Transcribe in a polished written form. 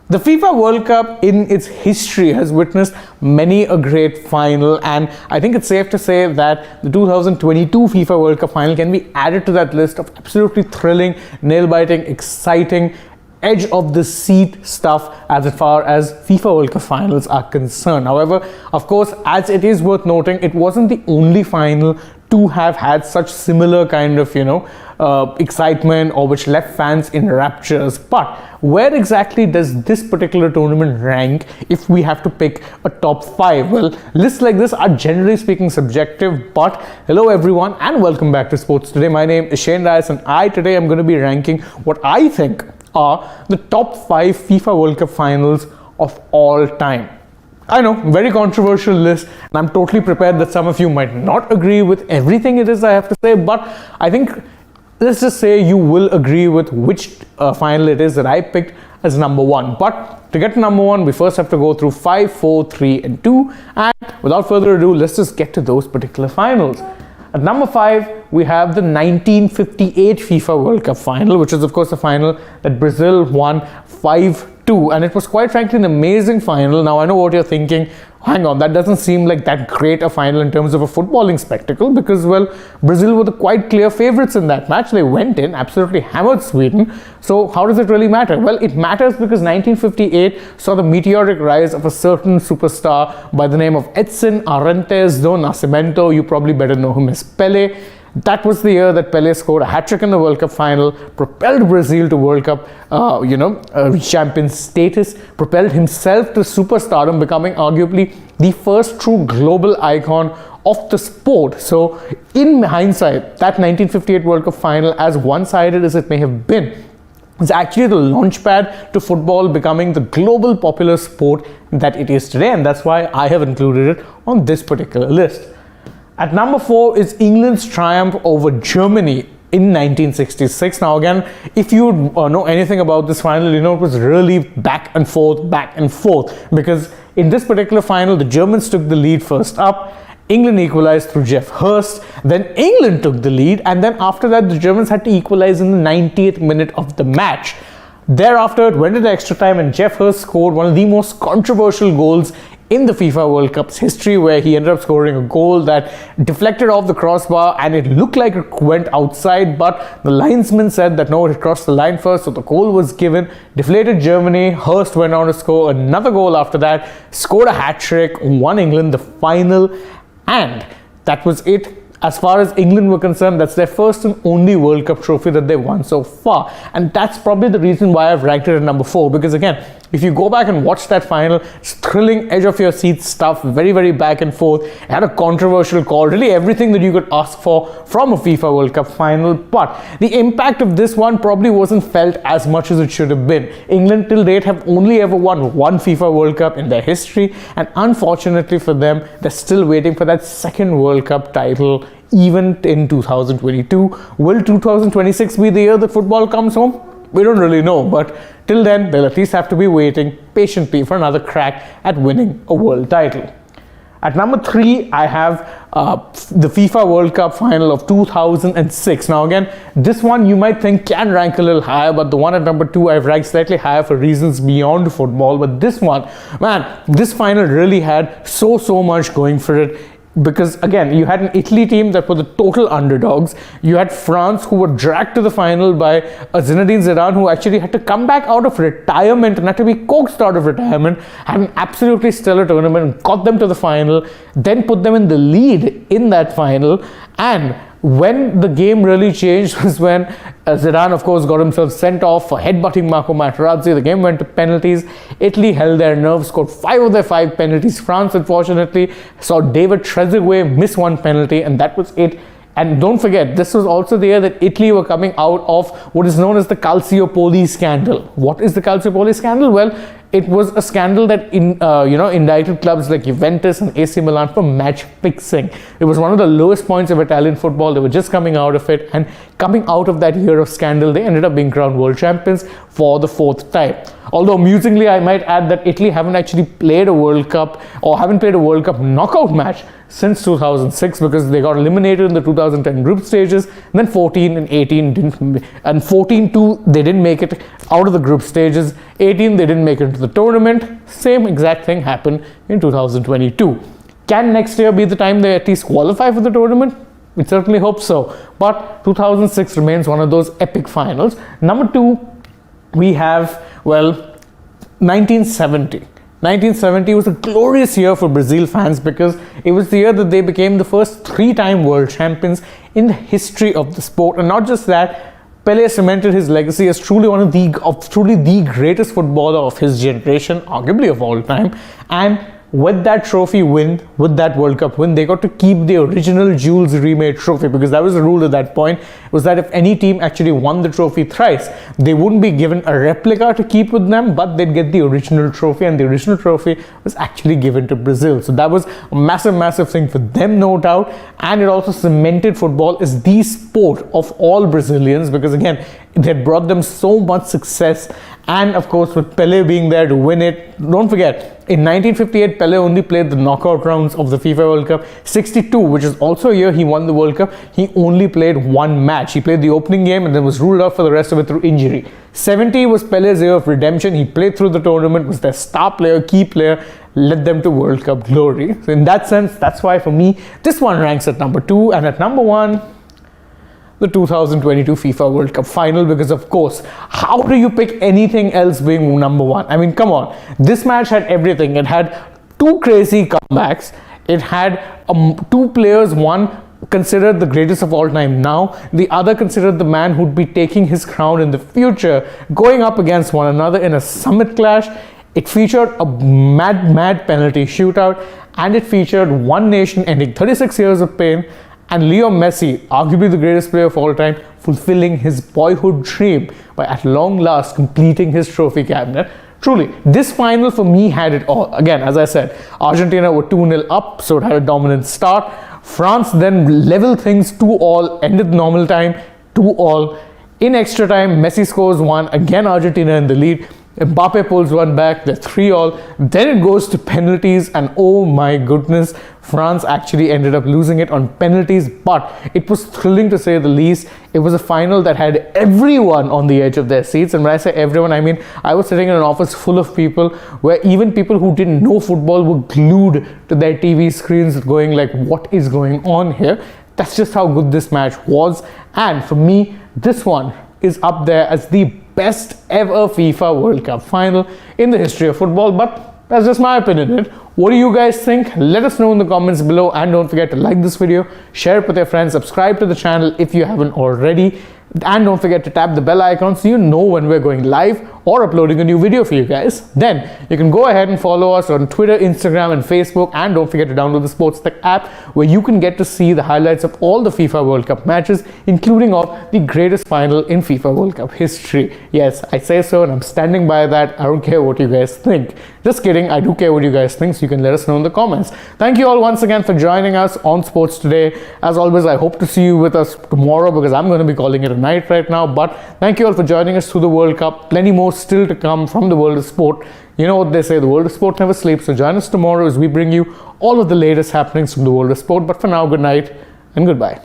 The FIFA World Cup in its history has witnessed many a great final, and I think it's safe to say that the 2022 FIFA World Cup final can be added to that list of absolutely thrilling, nail-biting, exciting, edge of the seat stuff as far as FIFA World Cup finals are concerned. However, of course, as it is worth noting, it wasn't the only final to have had such similar kind of excitement, or which left fans in raptures. But where exactly does this particular tournament rank if we have to pick a top 5? Well, lists like this are generally speaking subjective, but hello everyone and welcome back to Sports Today. My name is Shane Rice and today I'm going to be ranking what I think are the top 5 FIFA World Cup finals of all time. I know, very controversial list, and I'm totally prepared that some of you might not agree with everything it is I have to say, but I think, let's just say you will agree with which final it is that I picked as number 1. But to get to number 1, we first have to go through 5, 4, 3, and 2, and without further ado, let's just get to those particular finals. At number 5, we have the 1958 FIFA World Cup final, which is of course a final that Brazil won 5-2, and it was quite frankly an amazing final. Now I know what you're thinking, hang on, that doesn't seem like that great a final in terms of a footballing spectacle, because well, Brazil were the quite clear favorites in that match. They went in, absolutely hammered Sweden. So how does it really matter? Well, it matters because 1958 saw the meteoric rise of a certain superstar by the name of Edson Arantes do Nascimento. You probably better know him as Pelé. That was the year that Pelé scored a hat-trick in the World Cup final, propelled Brazil to World Cup champion status, propelled himself to superstardom, becoming arguably the first true global icon of the sport. So in hindsight, that 1958 World Cup final, as one-sided as it may have been, is actually the launchpad to football becoming the global popular sport that it is today, and that's why I have included it on this particular list. At number 4 is England's triumph over Germany in 1966. Now again, if you know anything about this final, you know it was really back and forth, because in this particular final, the Germans took the lead first up. England equalized through Jeff Hurst, then England took the lead, and then after that, the Germans had to equalize in the 90th minute of the match. Thereafter, it went into extra time, and Jeff Hurst scored one of the most controversial goals in the FIFA World Cup's history, where he ended up scoring a goal that deflected off the crossbar and it looked like it went outside, but the linesman said that no, it crossed the line first, so the goal was given, deflated Germany. Hurst went on to score another goal after that, scored a hat-trick, won England the final, and that was it. As far as England were concerned, that's their first and only World Cup trophy that they've won so far. And that's probably the reason why I've ranked it at number 4. Because again, if you go back and watch that final, it's thrilling, edge of your seat stuff, very, very back and forth. It had a controversial call, really everything that you could ask for from a FIFA World Cup final. But the impact of this one probably wasn't felt as much as it should have been. England till date have only ever won one FIFA World Cup in their history. And unfortunately for them, they're still waiting for that second World Cup title even in 2022. Will 2026 be the year that football comes home? We don't really know, but till then, they'll at least have to be waiting patiently for another crack at winning a world title. At number 3, I have the FIFA World Cup final of 2006. Now again, this one you might think can rank a little higher, but the one at number 2 I've ranked slightly higher for reasons beyond football. But this one, man, this final really had so much going for it. Because again, you had an Italy team that were the total underdogs. You had France, who were dragged to the final by Zinedine Zidane, who actually had to come back out of retirement and had to be coaxed out of retirement, had an absolutely stellar tournament and got them to the final, then put them in the lead in that final. And when the game really changed was when Zidane, of course, got himself sent off for headbutting Marco Materazzi. The game went to penalties. Italy held their nerve, scored 5 of their 5 penalties. France, unfortunately, saw David Trezeguet miss one penalty, and that was it. And don't forget, this was also the year that Italy were coming out of what is known as the Calciopoli scandal. What is the Calciopoli scandal? Well, it was a scandal that indicted clubs like Juventus and AC Milan for match fixing. It was one of the lowest points of Italian football. They were just coming out of it, and coming out of that year of scandal, they ended up being crowned world champions for the 4th time. Although amusingly, I might add that Italy haven't actually played a World Cup, or haven't played a World Cup knockout match since 2006 because they got eliminated in the 2010 group stages, and then 14 and 18 didn't, and 14 too, they didn't make it out of the group stages. 18 they didn't make it into the tournament. Same exact thing happened in 2022. Can next year be the time they at least qualify for the tournament? We certainly hope so. But 2006 remains one of those epic finals. Number 2, we have, well, 1970. 1970 was a glorious year for Brazil fans because it was the year that they became the first 3-time world champions in the history of the sport. And not just that, Pelé cemented his legacy as truly the greatest footballer of his generation, arguably of all time. And with that trophy win, with that World Cup win, they got to keep the original Jules Rimet trophy, because that was the rule at that point, was that if any team actually won the trophy thrice, they wouldn't be given a replica to keep with them, but they'd get the original trophy, and the original trophy was actually given to Brazil. So that was a massive thing for them, no doubt, and it also cemented football as the sport of all Brazilians, because again, it had brought them so much success. And of course, with Pelé being there to win it, don't forget, in 1958, Pelé only played the knockout rounds of the FIFA World Cup. 62, which is also a year he won the World Cup, he only played one match. He played the opening game and then was ruled out for the rest of it through injury. 70 was Pelé's year of redemption. He played through the tournament, was their star player, key player, led them to World Cup glory. So in that sense, that's why for me, this one ranks at number 2. And at number 1, the 2022 FIFA World Cup final, because of course, how do you pick anything else being number 1? I mean, come on. This match had everything. It had 2 crazy comebacks. It had 2 players, one considered the greatest of all time now, the other considered the man who'd be taking his crown in the future, going up against one another in a summit clash. It featured a mad penalty shootout, and it featured one nation ending 36 years of pain, and Leo Messi, arguably the greatest player of all time, fulfilling his boyhood dream by at long last completing his trophy cabinet. Truly, this final for me had it all. Again, as I said, Argentina were 2-0 up, so it had a dominant start. France then leveled things 2-2, ended normal time 2-2. In extra time, Messi scores 1, again Argentina in the lead. Mbappe pulls one back, they're 3-3. Then it goes to penalties, and oh my goodness, France actually ended up losing it on penalties, but it was thrilling to say the least. It was a final that had everyone on the edge of their seats, and when I say everyone, I mean I was sitting in an office full of people where even people who didn't know football were glued to their TV screens going like, what is going on here? That's just how good this match was, and for me, this one is up there as the best ever FIFA World Cup final in the history of football, but that's just my opinion. What do you guys think? Let us know in the comments below, and don't forget to like this video, share it with your friends, subscribe to the channel if you haven't already, and don't forget to tap the bell icon so you know when we're going live or uploading a new video for you guys. Then you can go ahead and follow us on Twitter, Instagram, and Facebook, and don't forget to download the AajTak app where you can get to see the highlights of all the FIFA World Cup matches, including of the greatest final in FIFA World Cup history. Yes, I say so, and I'm standing by that. I don't care what you guys think. Just kidding, I do care what you guys think, so you can let us know in the comments. Thank you all once again for joining us on Sports Today. As always, I hope to see you with us tomorrow, because I'm going to be calling it a night right now. But thank you all for joining us through the World Cup. Plenty more still to come from the world of sport. You know what they say, the world of sport never sleeps. So join us tomorrow as we bring you all of the latest happenings from the world of sport. But for now, good night and goodbye.